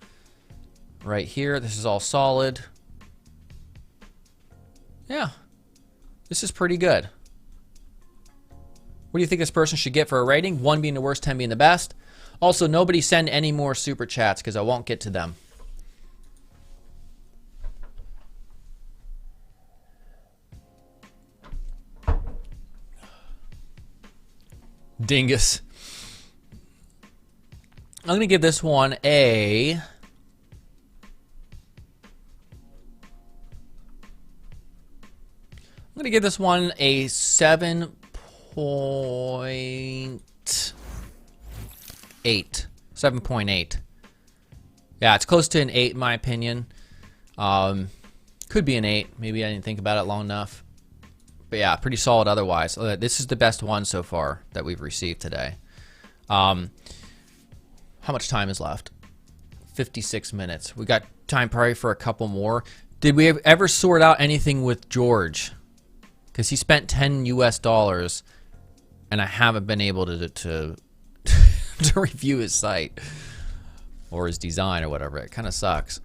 Right here, this is all solid. Yeah, this is pretty good. What do you think this person should get for a rating? 1 being the worst, 10 being the best. Also, nobody send any more super chats because I won't get to them. Dingus. I'm going to give this one a... I'm going to give this one a 7.8. 7.8. Yeah, it's close to an 8 in my opinion. Could be an 8. Maybe I didn't think about it long enough. But yeah, pretty solid otherwise. This is the best one so far that we've received today. How much time is left? 56 minutes. We got time probably for a couple more. Did we ever sort out anything with George? Because he spent $10 US, and I haven't been able to to review his site or his design or whatever. It kind of sucks.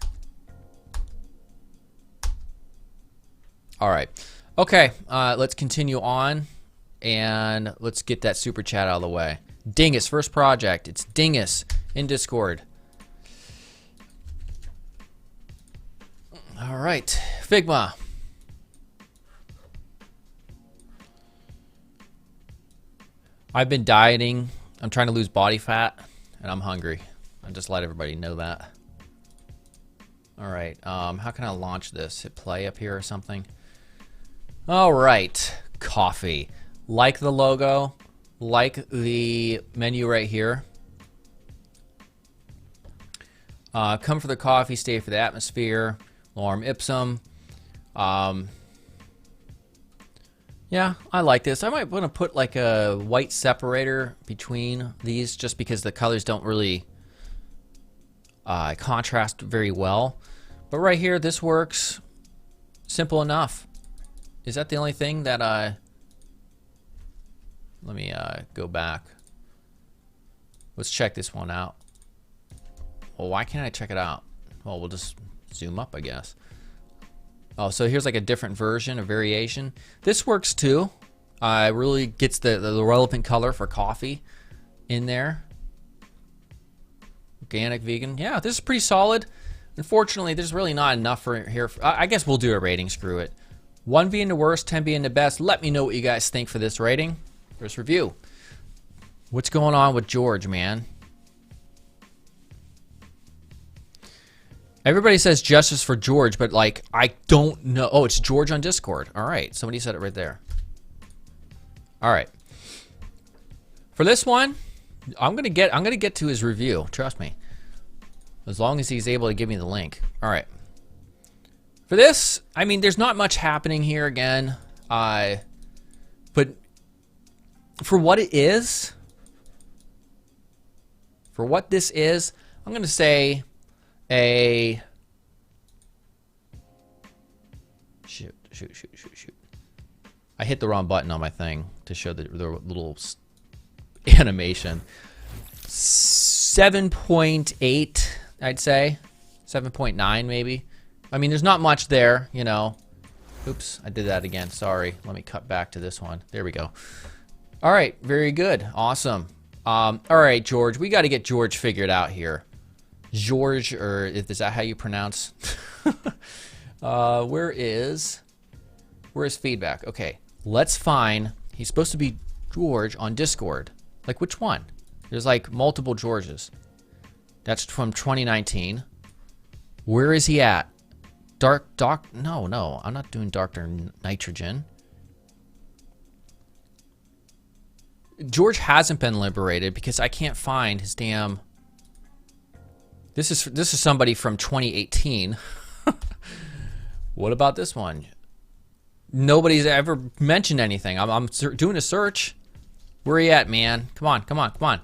All right. Okay, let's continue on, and let's get that super chat out of the way. Dingus, first project. It's Dingus in Discord. All right, Figma. I've been dieting. I'm trying to lose body fat, and I'm hungry. I just let everybody know that. All right, how can I launch this? Hit play up here or something? All right, coffee. Like the logo, like the menu right here. Come for the coffee, stay for the atmosphere. Lorem ipsum. Yeah, I like this. I might want to put like a white separator between these just because the colors don't really contrast very well. But right here, this works. Simple enough. Is that the only thing that let me go back. Let's check this one out. Well, why can't I check it out? Well, we'll just zoom up, I guess. Oh, so here's like a different version, a variation. This works too. It really gets the relevant color for coffee in there. Organic, vegan. Yeah, this is pretty solid. Unfortunately, there's really not enough for here. I guess we'll do a rating, screw it. 1 being the worst, 10 being the best. Let me know what you guys think for this rating. First review. What's going on with George, man? Everybody says justice for George, but like, I don't know. Oh, it's George on Discord. All right, somebody said it right there. All right. For this one, I'm gonna get to his review. Trust me. As long as he's able to give me the link. All right. For this, I mean, there's not much happening here again. But for what it is, for what this is, I'm gonna say a shoot. I hit the wrong button on my thing to show the little animation. 7.8, I'd say. 7.9 maybe. I mean, there's not much there, you know. Oops, I did that again. Sorry. Let me cut back to this one. There we go. All right, very good. Awesome. All right, George. We got to get George figured out here. George, or is that how you pronounce? Where's feedback? Okay, let's find. He's supposed to be George on Discord. Like which one? There's like multiple Georges. That's from 2019. Where is he at? No, I'm not doing Dr. Nitrogen. George hasn't been liberated because I can't find his damn. This is somebody from 2018. What about this one? Nobody's ever mentioned anything. I'm doing a search. Where are you at, man? Come on, come on, come on.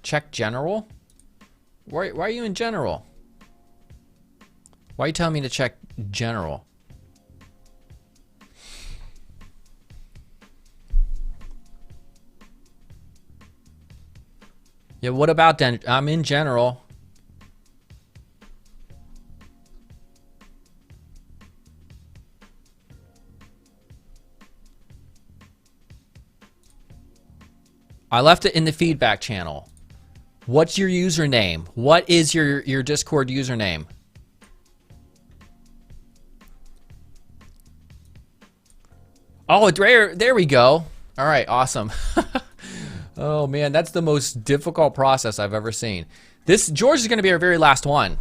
Check general? Why are you in general? Why are you telling me to check general? Yeah, what about then? I'm in general. I left it in the feedback channel. What's your username? What is your Discord username? Oh, there we go. All right, awesome. Oh man, that's the most difficult process I've ever seen. This George is going to be our very last one,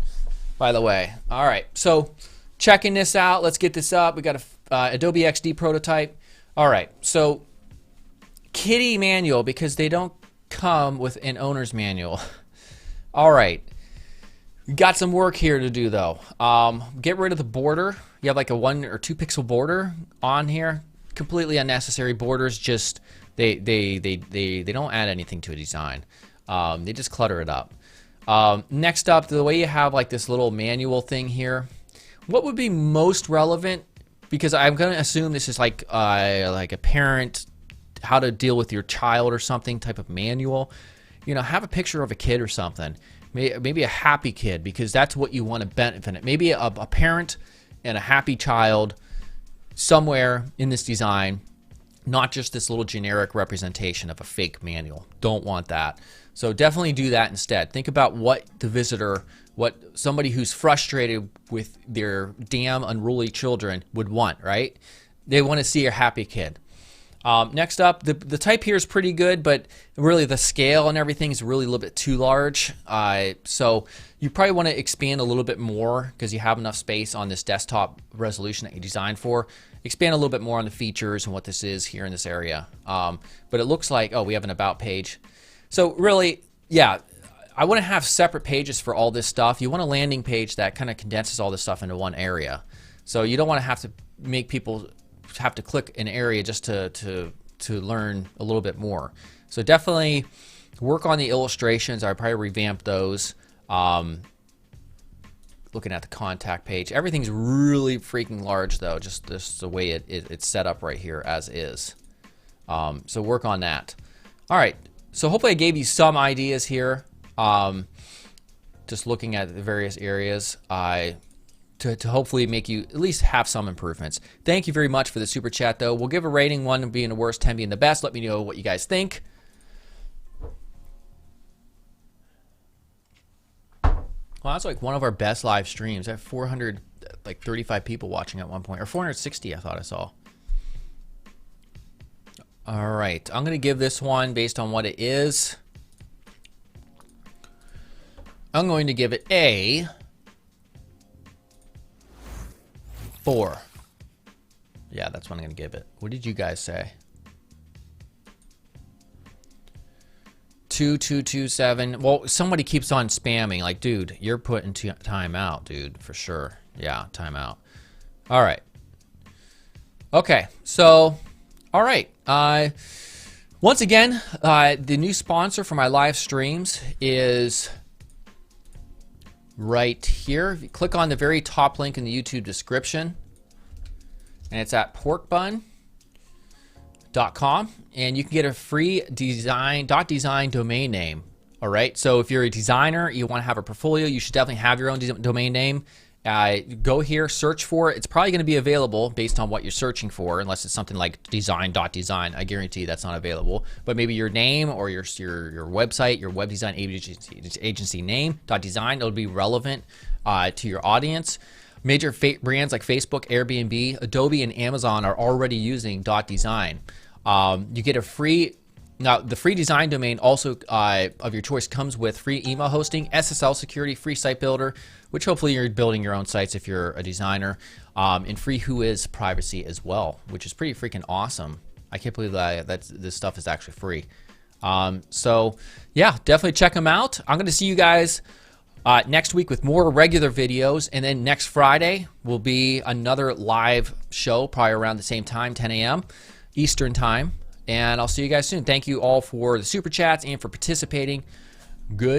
by the way. All right, so checking this out. Let's get this up. We got a Adobe XD prototype. All right, so kitty manual because they don't come with an owner's manual. All right, got some work here to do though. Get rid of the border. You have like a 1 or 2 pixel border on here. Completely unnecessary borders. Just they don't add anything to a design. They just clutter it up. Next up, the way you have like this little manual thing here. What would be most relevant? Because I'm going to assume this is like a parent, how to deal with your child or something type of manual. You know, have a picture of a kid or something. Maybe a happy kid, because that's what you want to benefit. Maybe a parent and a happy child somewhere in this design, not just this little generic representation of a fake manual. Don't want that. So definitely do that instead. Think about what the visitor, what somebody who's frustrated with their damn unruly children would want, right? They want to see a happy kid. Next up, the type here is pretty good, but really the scale and everything is really a little bit too large. So you probably want to expand a little bit more because you have enough space on this desktop resolution that you designed for. Expand a little bit more on the features and what this is here in this area. But it looks like, oh, we have an about page. So really, yeah, I want to have separate pages for all this stuff. You want a landing page that kind of condenses all this stuff into one area. So you don't want to have to make people have to click an area just to learn a little bit more. So definitely work on the illustrations. I probably revamp those. Looking at the contact page, everything's really freaking large though. Just this the way it's set up right here as is. So work on that. All right. So hopefully I gave you some ideas here. Just looking at the various areas. To hopefully make you at least have some improvements. Thank you very much for the super chat though. We'll give a rating, 1 being the worst, 10 being the best. Let me know what you guys think. Well, that's like one of our best live streams. I have 435 people watching at one point, or 460 I thought I saw. All right, I'm gonna give this one based on what it is. I'm going to give it a 4. Yeah, that's what I'm gonna give it. What did you guys say? 2227. Well, somebody keeps on spamming. Like, dude, you're putting time out, dude, for sure. Yeah, time out. All right. Okay, so, all right. Once again, the new sponsor for my live streams is right here. If you click on the very top link in the YouTube description, and it's at porkbun.com, and you can get a free design domain name. All right, so if you're a designer, you want to have a portfolio, you should definitely have your own domain name. Go here, search for it. It's probably going to be available based on what you're searching for, unless it's something like design.design. I guarantee that's not available. But maybe your name or your website, your web design agency name .design, it'll be relevant to your audience. Major brands like Facebook, Airbnb, Adobe, and Amazon are already using .design. You get a free Now, the free design domain also of your choice comes with free email hosting, SSL security, free site builder, which hopefully you're building your own sites if you're a designer, and free Whois privacy as well, which is pretty freaking awesome. I can't believe that this stuff is actually free. So yeah, definitely check them out. I'm going to see you guys next week with more regular videos, and then next Friday will be another live show, probably around the same time, 10 a.m. Eastern time. And I'll see you guys soon. Thank you all for the super chats and for participating. Good.